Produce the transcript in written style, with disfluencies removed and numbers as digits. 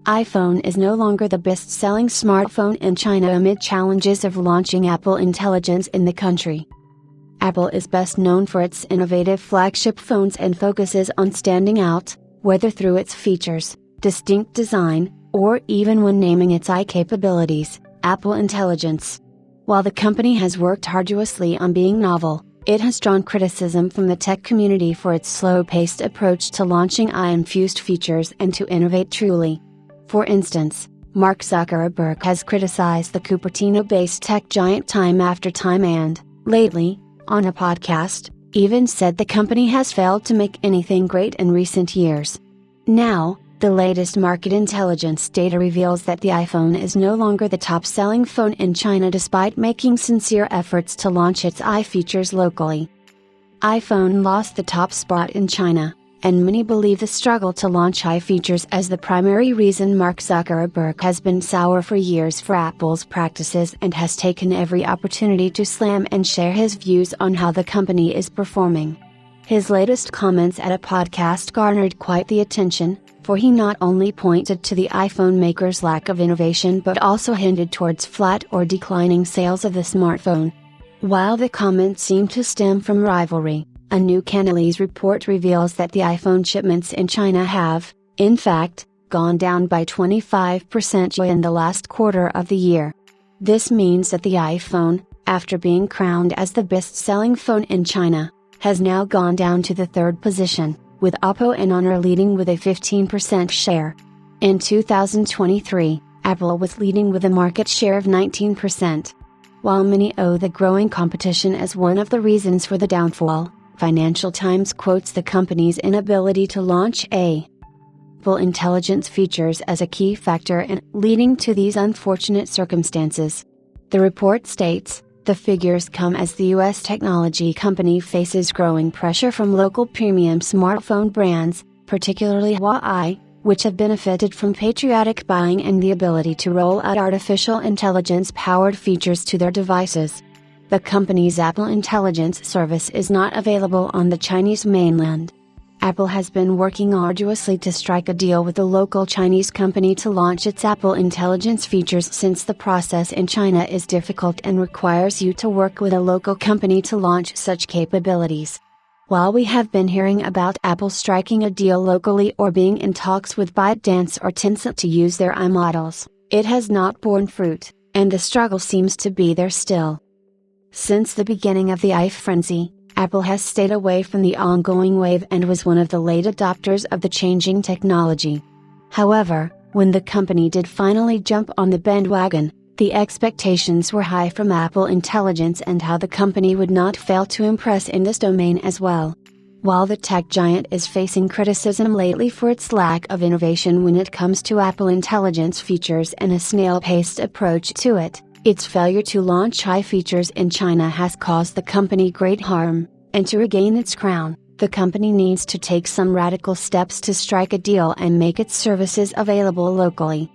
iPhone is no longer the best-selling smartphone in China amid challenges of launching Apple Intelligence in the country. Apple is best known for its innovative flagship phones and focuses on standing out, whether through its features, distinct design, or even when naming its capabilities, Apple Intelligence. While the company has worked arduously on being novel, it has drawn criticism from the tech community for its slow-paced approach to launching AI-infused features and to innovate truly. For instance, Mark Zuckerberg has criticized the Cupertino-based tech giant time after time and, lately, on a podcast, even said the company has failed to make anything great in recent years. Now, the latest market intelligence data reveals that the iPhone is no longer the top-selling phone in China despite making sincere efforts to launch its AI features locally. iPhone lost the top spot in China, and many believe the struggle to launch AI features as the primary reason Mark Zuckerberg has been sour for years for Apple's practices and has taken every opportunity to slam and share his views on how the company is performing. His latest comments at a podcast garnered quite the attention, for he not only pointed to the iPhone maker's lack of innovation but also hinted towards flat or declining sales of the smartphone. While the comments seem to stem from rivalry, a new Canalys report reveals that the iPhone shipments in China have, in fact, gone down by 25% in the last quarter of the year. This means that the iPhone, after being crowned as the best-selling phone in China, has now gone down to the third position, with Oppo and Honor leading with a 15% share. In 2023, Apple was leading with a market share of 19%. While many owe the growing competition as one of the reasons for the downfall, Financial Times quotes the company's inability to launch Apple Intelligence features as a key factor in leading to these unfortunate circumstances. The report states, the figures come as the U.S. technology company faces growing pressure from local premium smartphone brands, particularly Huawei, which have benefited from patriotic buying and the ability to roll out artificial intelligence-powered features to their devices. The company's Apple Intelligence service is not available on the Chinese mainland. Apple has been working arduously to strike a deal with a local Chinese company to launch its Apple Intelligence features since the process in China is difficult and requires you to work with a local company to launch such capabilities. While we have been hearing about Apple striking a deal locally or being in talks with ByteDance or Tencent to use their AI models, it has not borne fruit, and the struggle seems to be there still. Since the beginning of the AI frenzy, Apple has stayed away from the ongoing wave and was one of the late adopters of the changing technology. However, when the company did finally jump on the bandwagon, the expectations were high from Apple Intelligence and how the company would not fail to impress in this domain as well. While the tech giant is facing criticism lately for its lack of innovation when it comes to Apple Intelligence features and a snail-paced approach to it, its failure to launch AI features in China has caused the company great harm, and to regain its crown, the company needs to take some radical steps to strike a deal and make its services available locally.